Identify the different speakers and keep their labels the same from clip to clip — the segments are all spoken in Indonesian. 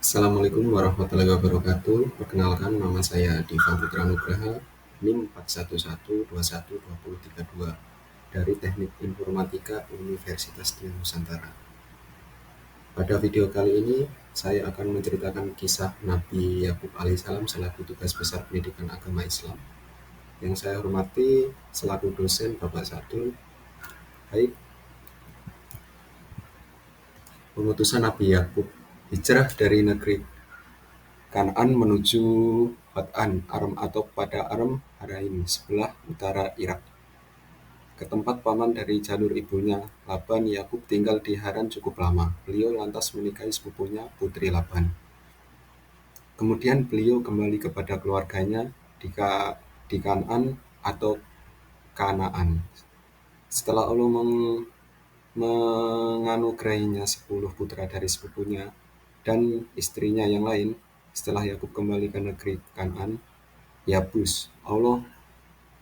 Speaker 1: Assalamualaikum warahmatullahi wabarakatuh. Perkenalkan, nama saya Diva Putra Nugraha, NIM 411212032 dari Teknik Informatika Universitas Dian Nusantara. Pada video kali ini, saya akan menceritakan kisah Nabi Yakub alaihissalam selaku tugas besar pendidikan agama Islam. Yang saya hormati selaku dosen Bapak Sadul. Baik, pengutusan Nabi Yakub, hijrah dari negeri Kanaan menuju Pad'an Aram atau pada Aram Haraim sebelah utara Irak, ke tempat paman dari jalur ibunya, Laban. Yakub tinggal di Haran cukup lama. Beliau lantas menikahi sepupunya, putri Laban. Kemudian beliau kembali kepada keluarganya di Kanaan atau Kanaan. Setelah Allah menganugerahinya 10 putra dari sepupunya dan istrinya yang lain, setelah Yakub kembali ke negeri Kanaan, Yabus, Allah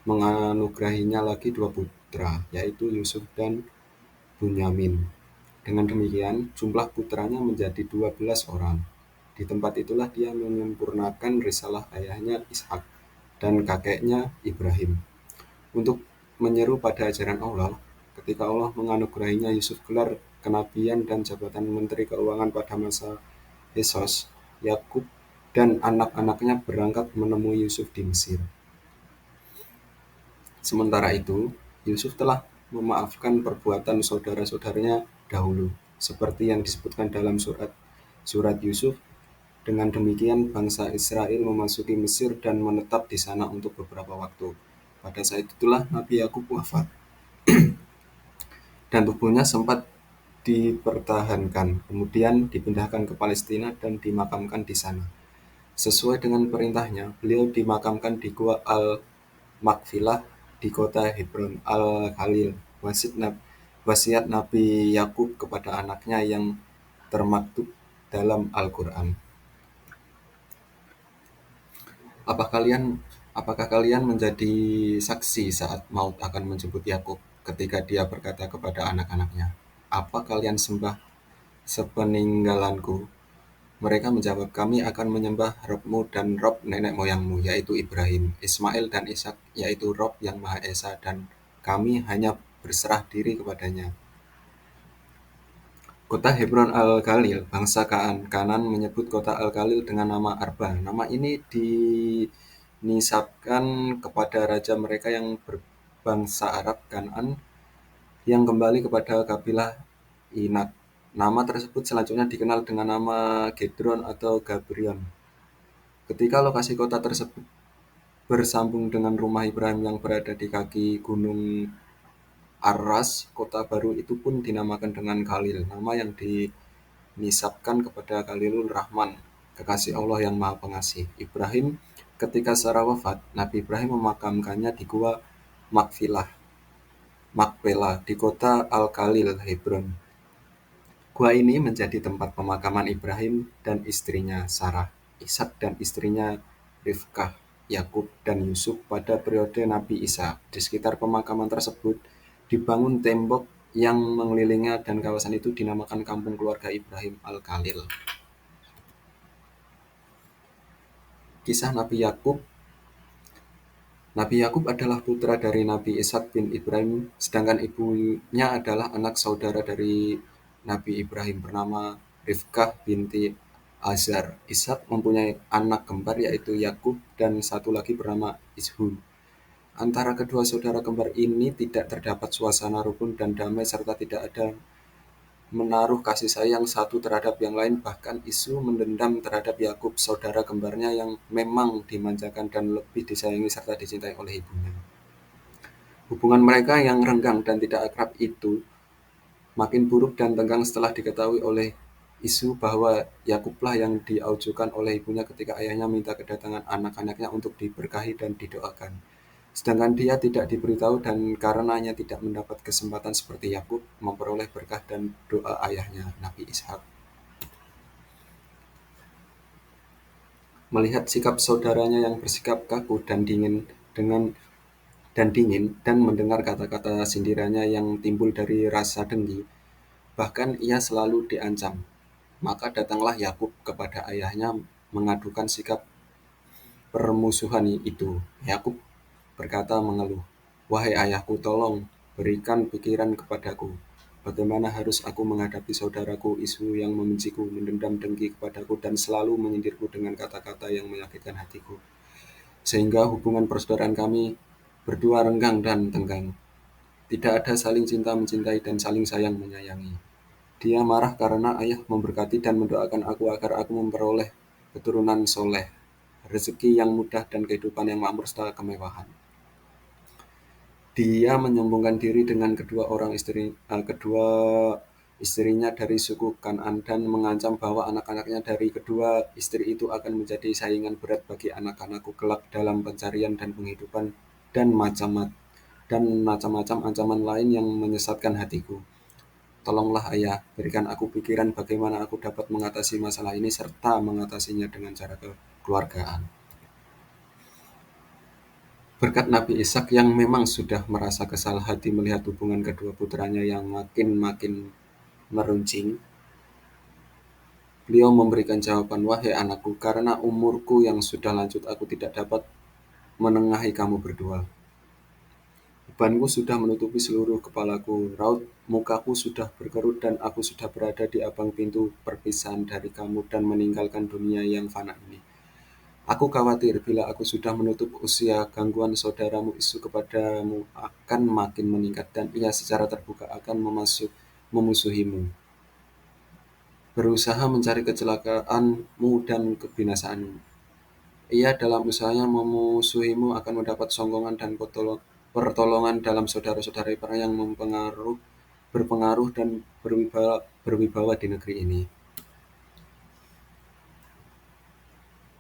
Speaker 1: menganugerahinya lagi 2 putra, yaitu Yusuf dan Bunyamin. Dengan demikian, jumlah putranya menjadi 12 orang. Di tempat itulah dia menyempurnakan risalah ayahnya Ishak dan kakeknya Ibrahim. Untuk menyeru pada ajaran Allah, ketika Allah menganugerahinya Yusuf gelar kenabian dan jabatan Menteri Keuangan pada masa Hesos, Yakub dan anak-anaknya berangkat menemui Yusuf di Mesir. Sementara itu, Yusuf telah memaafkan perbuatan saudara-saudaranya dahulu, seperti yang disebutkan dalam surat Yusuf. Dengan demikian, bangsa Israel memasuki Mesir dan menetap di sana untuk beberapa waktu. Pada saat itulah Nabi Yakub wafat, dan tubuhnya sempat dipertahankan, kemudian dipindahkan ke Palestina dan dimakamkan di sana. Sesuai dengan perintahnya, beliau dimakamkan di Gua Al-Makfilah di kota Hebron Al-Khalil. Wasiat Nabi Yakub kepada anaknya yang termaktub dalam Al-Quran. Apakah kalian menjadi saksi saat maut akan menjemput Yakub ketika dia berkata kepada anak-anaknya, "Apa kalian sembah sepeninggalanku?" Mereka menjawab, "Kami akan menyembah Robmu dan Rob nenek moyangmu, yaitu Ibrahim, Ismail dan Ishak, yaitu Rob yang Maha Esa, dan kami hanya berserah diri kepadanya." Kota Hebron Al-Khalil, bangsa Kanan menyebut kota Al-Khalil dengan nama Arba. Nama ini dinisabkan kepada raja mereka yang berbangsa Arab, Kan'an, yang kembali kepada kabilah Inak. Nama tersebut selanjutnya dikenal dengan nama Gedron atau Gabrion. Ketika lokasi kota tersebut bersambung dengan rumah Ibrahim yang berada di kaki gunung Ar-Ras, kota baru itu pun dinamakan dengan Khalil, nama yang dinisabkan kepada Khalilur Rahman, kekasih Allah yang Maha Pengasih. Ibrahim, ketika Sarah wafat, Nabi Ibrahim memakamkannya di Gua Makpelah di kota Al-Khalil, Hebron. Gua ini menjadi tempat pemakaman Ibrahim dan istrinya Sarah, Ishak dan istrinya Rifkah, Yakub dan Yusuf pada periode Nabi Isa. Di sekitar pemakaman tersebut dibangun tembok yang mengelilinginya dan kawasan itu dinamakan Kampung Keluarga Ibrahim Al-Khalil. Kisah Nabi Yakub. Nabi Yakub adalah putra dari Nabi Ishak bin Ibrahim, sedangkan ibunya adalah anak saudara dari Nabi Ibrahim bernama Rifkah binti Azar. Ishak mempunyai anak kembar yaitu Yakub dan satu lagi bernama Ishul. Antara kedua saudara kembar ini tidak terdapat suasana rukun dan damai serta tidak ada menaruh kasih sayang satu terhadap yang lain. Bahkan Isu mendendam terhadap Yakub, saudara kembarnya yang memang dimanjakan dan lebih disayangi serta dicintai oleh ibunya. Hubungan mereka yang renggang dan tidak akrab itu makin buruk dan tegang setelah diketahui oleh Isu bahwa Yakublah yang diaujukan oleh ibunya ketika ayahnya minta kedatangan anak-anaknya untuk diberkahi dan didoakan. Sedangkan dia tidak diberitahu dan karenanya tidak mendapat kesempatan seperti Yakub memperoleh berkah dan doa ayahnya, Nabi Ishak. Melihat sikap saudaranya yang bersikap kaku dan dingin dan mendengar kata-kata sindirannya yang timbul dari rasa dengki, bahkan ia selalu diancam. Maka datanglah Yakub kepada ayahnya mengadukan sikap permusuhan itu. Yakub berkata mengeluh, "Wahai ayahku, tolong berikan pikiran kepadaku. Bagaimana harus aku menghadapi saudaraku Isu yang membenciku, mendendam dengki kepadaku, dan selalu menyindirku dengan kata-kata yang menyakitkan hatiku. Sehingga hubungan persaudaraan kami berdua renggang dan tenggang. Tidak ada saling cinta mencintai dan saling sayang menyayangi. Dia marah karena ayah memberkati dan mendoakan aku agar aku memperoleh keturunan soleh, rezeki yang mudah dan kehidupan yang makmur serta kemewahan. Dia menyombongkan diri dengan kedua istrinya dari suku Kan'an dan mengancam bahwa anak-anaknya dari kedua istri itu akan menjadi saingan berat bagi anak-anakku kelak dalam pencarian dan penghidupan dan macam-macam ancaman lain yang menyesatkan hatiku. Tolonglah ayah, berikan aku pikiran bagaimana aku dapat mengatasi masalah ini serta mengatasinya dengan cara kekeluargaan." Berkat Nabi Ishak yang memang sudah merasa kesal hati melihat hubungan kedua putranya yang makin-makin meruncing, beliau memberikan jawaban, "Wahai anakku, karena umurku yang sudah lanjut aku tidak dapat menengahi kamu berdua. Bebanku sudah menutupi seluruh kepalaku, raut mukaku sudah berkerut dan aku sudah berada di abang pintu perpisahan dari kamu dan meninggalkan dunia yang fana ini. Aku khawatir bila aku sudah menutup usia, gangguan saudaramu Isu kepadamu akan makin meningkat dan ia secara terbuka akan memusuhimu, berusaha mencari kecelakaanmu dan kebinasaanmu. Ia dalam usahanya memusuhimu akan mendapat songkongan dan pertolongan dalam saudara-saudara perang yang berpengaruh dan berwibawa di negeri ini.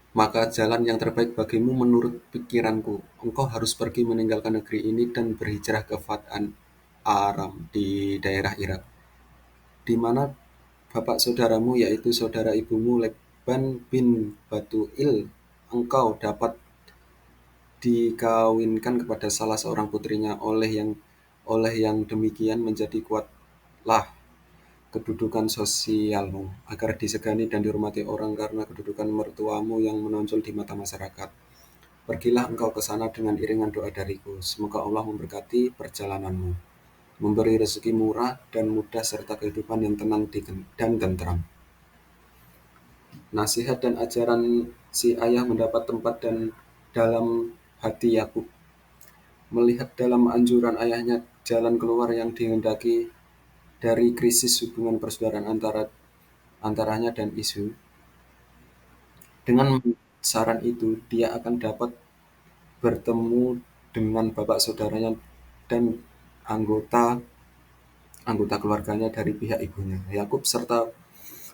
Speaker 1: Maka jalan yang terbaik bagimu menurut pikiranku, engkau harus pergi meninggalkan negeri ini dan berhijrah ke Fatan Aram di daerah Irak, di mana bapak saudaramu yaitu saudara ibumu Laban bin Batuil engkau dapat dikawinkan kepada salah seorang putrinya, oleh yang demikian menjadi kuatlah kedudukan sosialmu, agar disegani dan dihormati orang karena kedudukan mertuamu yang menonjol di mata masyarakat. Pergilah engkau ke sana dengan iringan doa dariku. Semoga Allah memberkati perjalananmu, memberi rezeki murah dan mudah serta kehidupan yang tenang dan tentram." Nasihat dan ajaran si ayah mendapat tempat dan dalam hati Yakub. Melihat dalam anjuran ayahnya jalan keluar yang dihendaki dari krisis hubungan persaudaraan antaranya dan Isu, dengan saran itu dia akan dapat bertemu dengan bapak saudaranya dan anggota anggota keluarganya dari pihak ibunya, Yakub, serta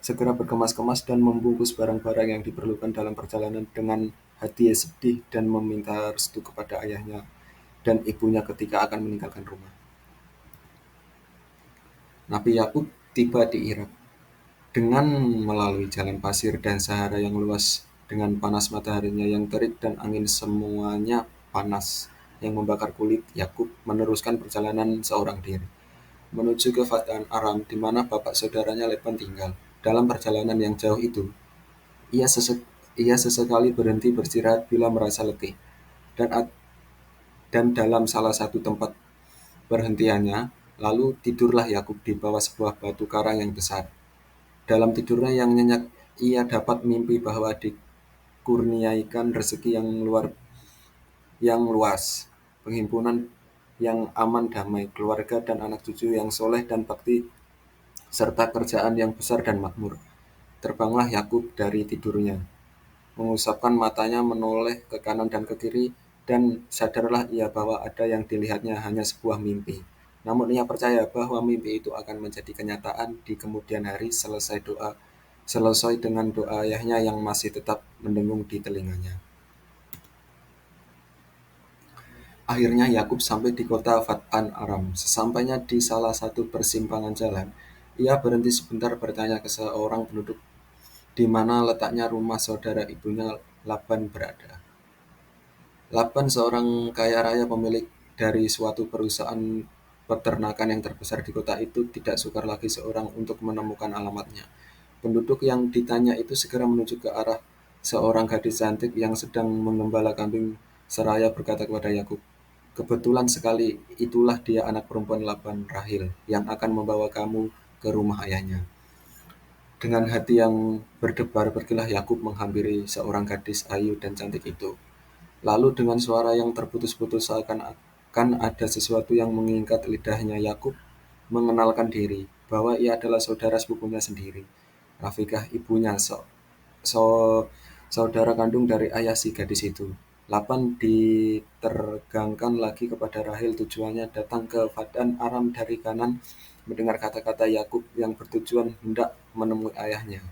Speaker 1: segera berkemas-kemas dan membungkus barang-barang yang diperlukan dalam perjalanan dengan hati sedih dan meminta restu kepada ayahnya dan ibunya ketika akan meninggalkan rumah. Nabi Yakub tiba di Irak dengan melalui jalan pasir dan Sahara yang luas, dengan panas mataharinya yang terik dan angin semuanya panas yang membakar kulit. Yakub meneruskan perjalanan seorang diri menuju ke Fatan Aram di mana bapak saudaranya Laban tinggal. Dalam perjalanan yang jauh itu, ia sesekali berhenti beristirahat bila merasa letih, dan dalam salah satu tempat perhentiannya, lalu tidurlah Yakub di bawah sebuah batu karang yang besar. Dalam tidurnya yang nyenyak, ia dapat mimpi bahwa dikurniaikan rezeki yang luas, penghimpunan yang aman damai, keluarga dan anak cucu yang soleh dan bakti, serta kerjaan yang besar dan makmur. Terbanglah Yakub dari tidurnya, mengusapkan matanya menoleh ke kanan dan ke kiri, dan sadarlah ia bahwa ada yang dilihatnya hanya sebuah mimpi. Namun ia percaya bahwa mimpi itu akan menjadi kenyataan di kemudian hari selesai dengan doa ayahnya yang masih tetap mendengung di telinganya. Akhirnya Yakub sampai di kota Fatan Aram. Sesampainya di salah satu persimpangan jalan, ia berhenti sebentar bertanya ke seorang penduduk di mana letaknya rumah saudara ibunya Laban berada. Laban, seorang kaya raya pemilik dari suatu perusahaan peternakan yang terbesar di kota itu, tidak sukar lagi seorang untuk menemukan alamatnya. Penduduk yang ditanya itu segera menuju ke arah seorang gadis cantik yang sedang mengembala kambing seraya berkata kepada Yakub, "Kebetulan sekali itulah dia anak perempuan Laban Rahil yang akan membawa kamu ke rumah ayahnya." Dengan hati yang berdebar pergilah Yakub menghampiri seorang gadis ayu dan cantik itu. Lalu dengan suara yang terputus-putus seakan-akan ada sesuatu yang mengikat lidahnya, Yakub mengenalkan diri bahwa ia adalah saudara sepupunya sendiri, Rafikah ibunya, saudara kandung dari ayah si gadis itu. Lapan ditergangkan lagi kepada Rahel, tujuannya datang ke Padan Aram dari kanan mendengar kata-kata Yakub yang bertujuan hendak menemui ayahnya,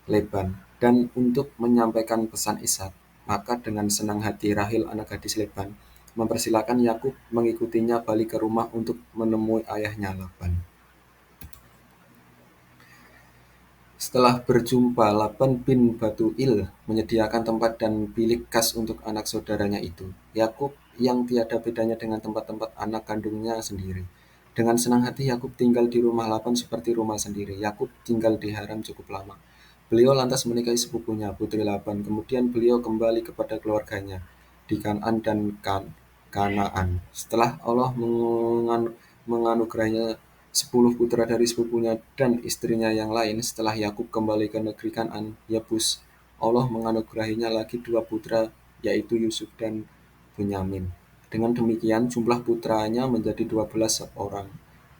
Speaker 1: Leban, dan untuk menyampaikan pesan Ishak. Maka dengan senang hati Rahel anak gadis Leban mempersilakan Yakub mengikutinya balik ke rumah untuk menemui ayahnya Laban. Setelah berjumpa, Laban bin Batuil menyediakan tempat dan bilik khas untuk anak saudaranya itu, Yakub, yang tiada bedanya dengan tempat-tempat anak kandungnya sendiri. Dengan senang hati Yakub tinggal di rumah Laban seperti rumah sendiri. Yakub tinggal di Haran cukup lama. Beliau lantas menikahi sepupunya, putri Laban. Kemudian beliau kembali kepada keluarganya di Kanaan dan Kanaan. Setelah Allah menganugerahinya 10 putra dari sepupunya dan istrinya yang lain, setelah Yakub kembali ke negeri Kanaan, Yebus, Allah menganugerahinya lagi 2 putra, yaitu Yusuf dan Bunyamin. Dengan demikian jumlah putranya menjadi 12 orang.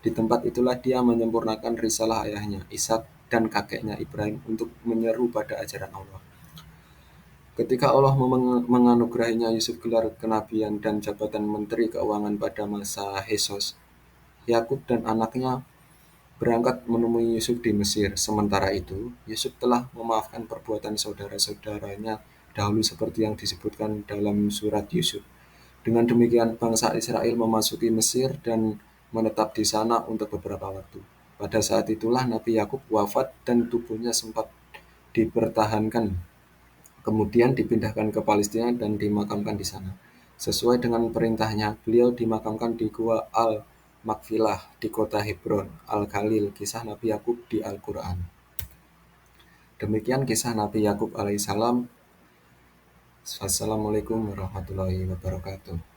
Speaker 1: Di tempat itulah dia menyempurnakan risalah ayahnya, Ishak, dan kakeknya Ibrahim untuk menyeru pada ajaran Allah. Ketika Allah menganugerahinya Yusuf gelar kenabian dan jabatan menteri keuangan pada masa Hesos, Yakub dan anaknya berangkat menemui Yusuf di Mesir. Sementara itu, Yusuf telah memaafkan perbuatan saudara-saudaranya dahulu seperti yang disebutkan dalam surat Yusuf. Dengan demikian, bangsa Israel memasuki Mesir dan menetap di sana untuk beberapa waktu. Pada saat itulah Nabi Yakub wafat dan tubuhnya sempat dipertahankan, kemudian dipindahkan ke Palestina dan dimakamkan di sana. Sesuai dengan perintahnya, beliau dimakamkan di Gua Al-Makfilah di kota Hebron, Al-Khalil, kisah Nabi Yakub di Al-Quran. Demikian kisah Nabi Yakub alaihissalam. Wassalamualaikum warahmatullahi wabarakatuh.